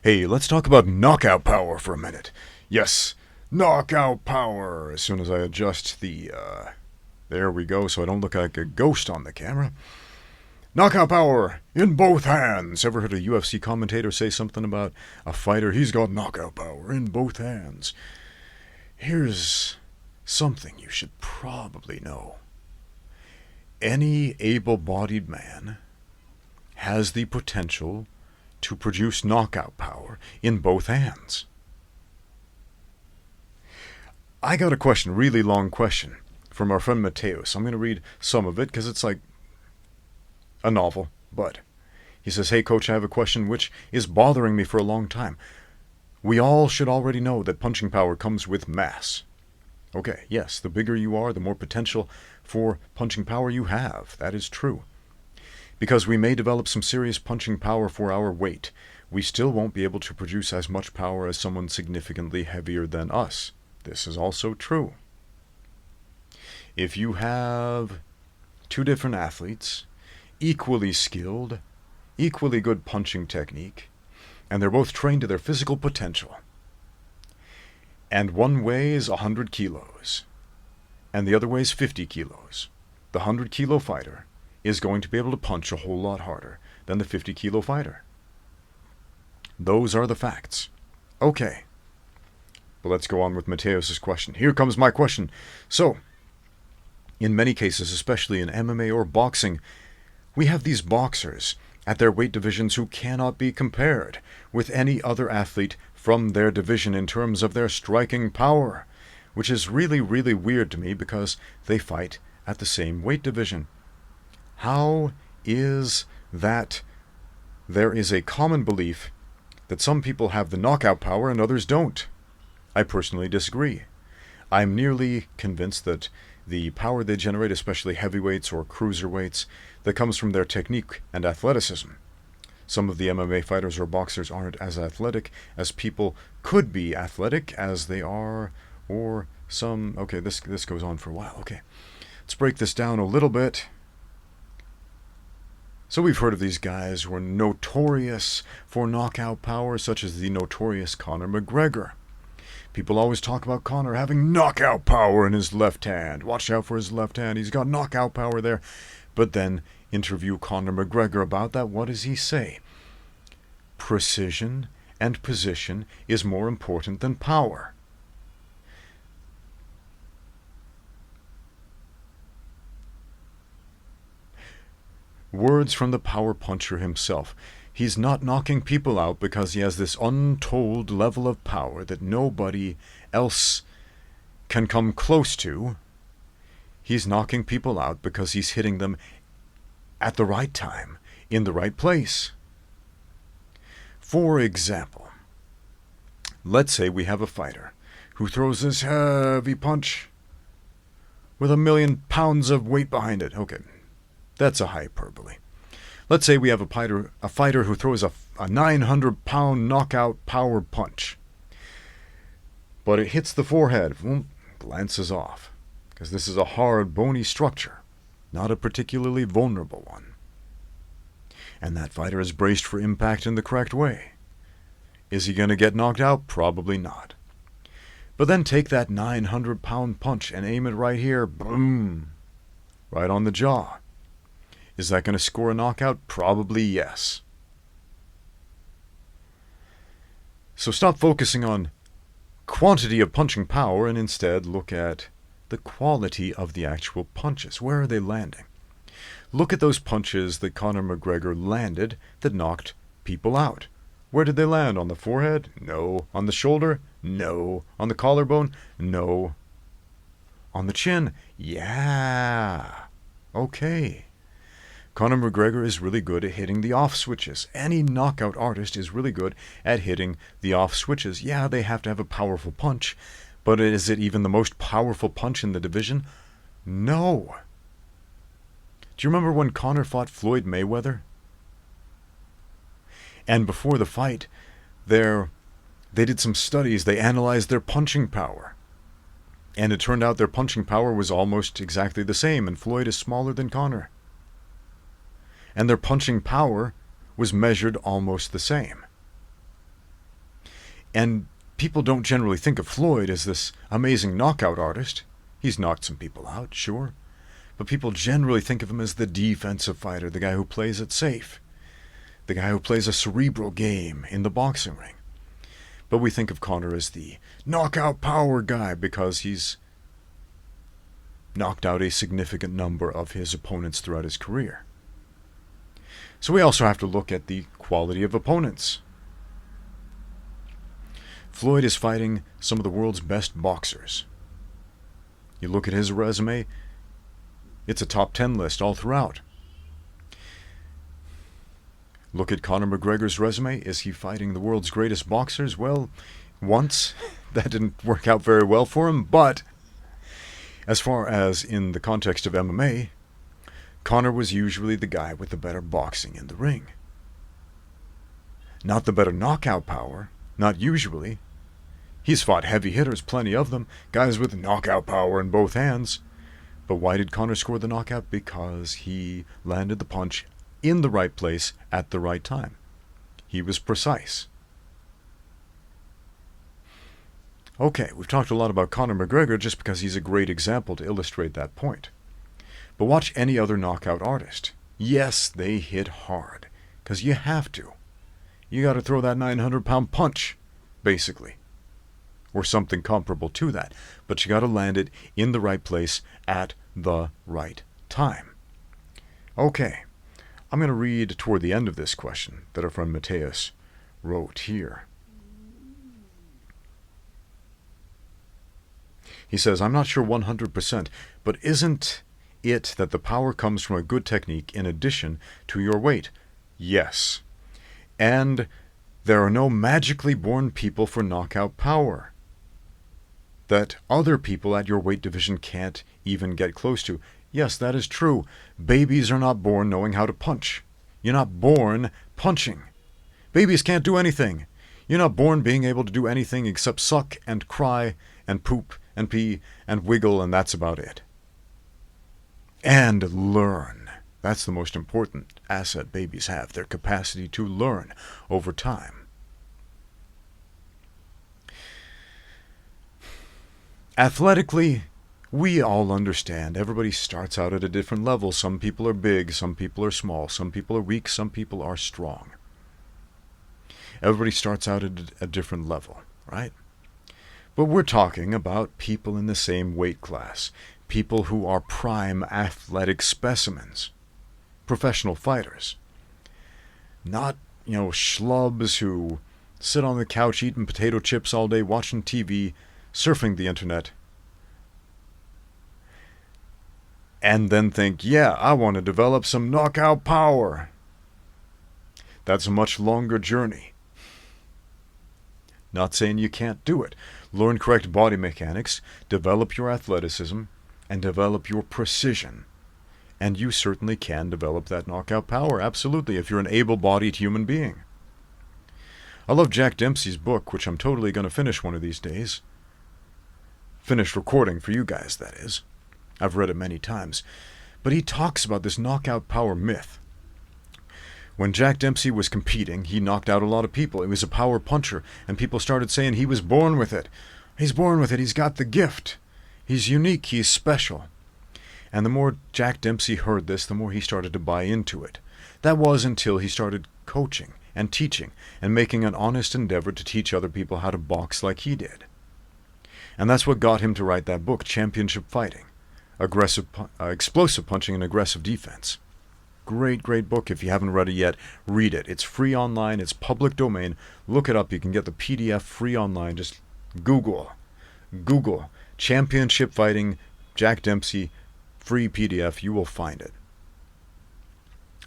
Hey, let's talk about knockout power for a minute. Yes, knockout power. As soon as I adjust the, there we go, so I don't look like a ghost on the camera. Knockout power in both hands. Ever heard a UFC commentator say something about a fighter? He's got knockout power in both hands. Here's something you should probably know. Any able-bodied man has the potential to produce knockout power in both hands. I got a question, really long question, from our friend Matteos. I'm going to read some of it because it's like a novel, but he says, "Hey coach, I have a question which is bothering me for a long time. We all should already know that punching power comes with mass." Okay, yes, the bigger you are, the more potential for punching power you have. That is true. Because we may develop some serious punching power for our weight, we still won't be able to produce as much power as someone significantly heavier than us. This is also true. If you have two different athletes, equally skilled, equally good punching technique, and they're both trained to their physical potential, and one weighs 100 kilos, and the other weighs 50 kilos, the 100-kilo fighter is going to be able to punch a whole lot harder than the 50-kilo fighter. Those are the facts. Okay. But let's go on with Matteos' question. Here comes my question. So, in many cases, especially in MMA or boxing, we have these boxers at their weight divisions who cannot be compared with any other athlete from their division in terms of their striking power, which is really, really weird to me because they fight at the same weight division. How is that there is a common belief that some people have the knockout power and others don't? I personally disagree. I'm nearly convinced that the power they generate, especially heavyweights or cruiserweights, that comes from their technique and athleticism. Some of the MMA fighters or boxers aren't as athletic as people could be athletic as they are, or some... Okay, this goes on for a while. Okay, let's break this down a little bit. So we've heard of these guys who are notorious for knockout power, such as the notorious Conor McGregor. People always talk about Conor having knockout power in his left hand. Watch out for his left hand. He's got knockout power there. But then interview Conor McGregor about that. What does he say? Precision and position is more important than power. Words from the power puncher himself. He's not knocking people out because he has this untold level of power that nobody else can come close to. He's knocking people out because he's hitting them at the right time, in the right place. For example, let's say we have a fighter who throws this heavy punch with 1,000,000 pounds of weight behind it. Okay. That's a hyperbole. Let's say we have a fighter who throws a 900-pound knockout power punch. But it hits the forehead, glances off. Because this is a hard, bony structure, not a particularly vulnerable one. And that fighter is braced for impact in the correct way. Is he going to get knocked out? Probably not. But then take that 900-pound punch and aim it right here. Boom. Right on the jaw. Is that going to score a knockout? Probably yes. So stop focusing on quantity of punching power and instead look at the quality of the actual punches. Where are they landing? Look at those punches that Conor McGregor landed that knocked people out. Where did they land? On the forehead? No. On the shoulder? No. On the collarbone? No. On the chin? Yeah. Okay. Conor McGregor is really good at hitting the off switches. Any knockout artist is really good at hitting the off switches. Yeah, they have to have a powerful punch, but is it even the most powerful punch in the division? No. Do you remember when Conor fought Floyd Mayweather? And before the fight, they did some studies. They analyzed their punching power. And it turned out their punching power was almost exactly the same, and Floyd is smaller than Conor. And their punching power was measured almost the same. And people don't generally think of Floyd as this amazing knockout artist. He's knocked some people out, sure. But people generally think of him as the defensive fighter, the guy who plays it safe, the guy who plays a cerebral game in the boxing ring. But we think of Conor as the knockout power guy because he's knocked out a significant number of his opponents throughout his career. So we also have to look at the quality of opponents. Floyd is fighting some of the world's best boxers. You look at his resume, it's a top 10 list all throughout. Look at Conor McGregor's resume. Is he fighting the world's greatest boxers? Well, once. That didn't work out very well for him, but as far as in the context of MMA, Conor was usually the guy with the better boxing in the ring. Not the better knockout power, not usually. He's fought heavy hitters, plenty of them, guys with knockout power in both hands. But why did Conor score the knockout? Because he landed the punch in the right place at the right time. He was precise. Okay, we've talked a lot about Conor McGregor just because he's a great example to illustrate that point. But watch any other knockout artist. Yes, they hit hard, because you have to. You got to throw that 900-pound punch, basically, or something comparable to that. But you got to land it in the right place at the right time. Okay, I'm going to read toward the end of this question that our friend Matteos wrote here. He says, I'm not sure 100%, but isn't it that the power comes from a good technique in addition to your weight? Yes. And there are no magically born people for knockout power that other people at your weight division can't even get close to. Yes, that is true. Babies are not born knowing how to punch. You're not born punching. Babies can't do anything. You're not born being able to do anything except suck and cry and poop and pee and wiggle, and that's about it. And learn. That's the most important asset babies have, their capacity to learn over time. Athletically, we all understand. Everybody starts out at a different level. Some people are big, some people are small, some people are weak, some people are strong. Everybody starts out at a different level, right? But we're talking about people in the same weight class, people who are prime athletic specimens, professional fighters. Not, schlubs who sit on the couch eating potato chips all day, watching TV, surfing the internet, and then think, yeah, I want to develop some knockout power. That's a much longer journey. Not saying you can't do it. Learn correct body mechanics, develop your athleticism, and develop your precision. And you certainly can develop that knockout power, absolutely, if you're an able-bodied human being. I love Jack Dempsey's book, which I'm totally going to finish one of these days. Finish recording for you guys, that is. I've read it many times. But he talks about this knockout power myth. When Jack Dempsey was competing, he knocked out a lot of people. He was a power puncher, and people started saying he was born with it. He's born with it. He's got the gift. He's unique. He's special. And the more Jack Dempsey heard this, the more he started to buy into it. That was until he started coaching and teaching and making an honest endeavor to teach other people how to box like he did. And that's what got him to write that book, Championship Fighting. Explosive punching and aggressive defense. Great, great book. If you haven't read it yet, read it. It's free online. It's public domain. Look it up. You can get the PDF free online. Just Google Championship Fighting, Jack Dempsey, free PDF. You will find it.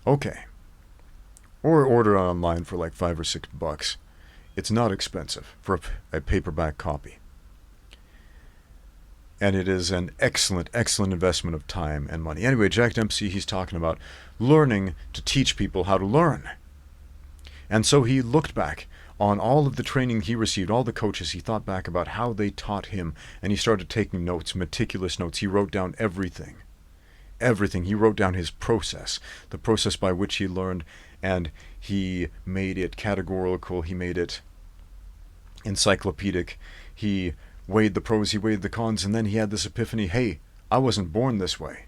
Okay. Or order it online for like $5 or $6. It's not expensive for a paperback copy. And it is an excellent, excellent investment of time and money. Anyway, Jack Dempsey, he's talking about learning to teach people how to learn. And so he looked back on all of the training he received, all the coaches. He thought back about how they taught him, and he started taking notes, meticulous notes. He wrote down everything. Everything. He wrote down his process, the process by which he learned, and he made it categorical. He made it encyclopedic. He weighed the pros, he weighed the cons, and then he had this epiphany, hey, I wasn't born this way.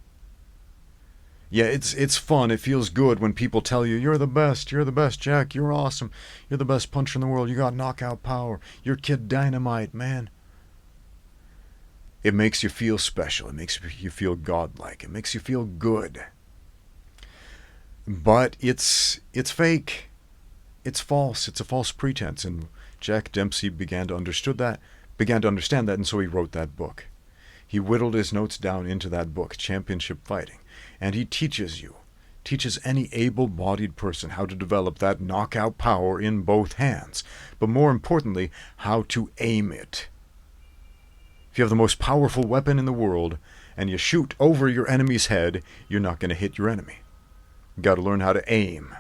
Yeah, it's fun. It feels good when people tell you, you're the best, Jack, you're awesome, you're the best puncher in the world, you got knockout power, you're Kid Dynamite, man. It makes you feel special. It makes you feel godlike. It makes you feel good. But it's fake. It's false. It's a false pretense. And Jack Dempsey began to understand that, and so he wrote that book. He whittled his notes down into that book, Championship Fighting, and he teaches any able-bodied person how to develop that knockout power in both hands, but more importantly, how to aim it. If you have the most powerful weapon in the world and you shoot over your enemy's head, you're not going to hit your enemy. You got to learn how to aim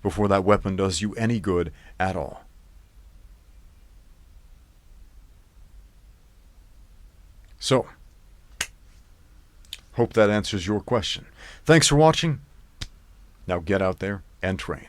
before that weapon does you any good at all. So, hope that answers your question. Thanks for watching. Now get out there and train.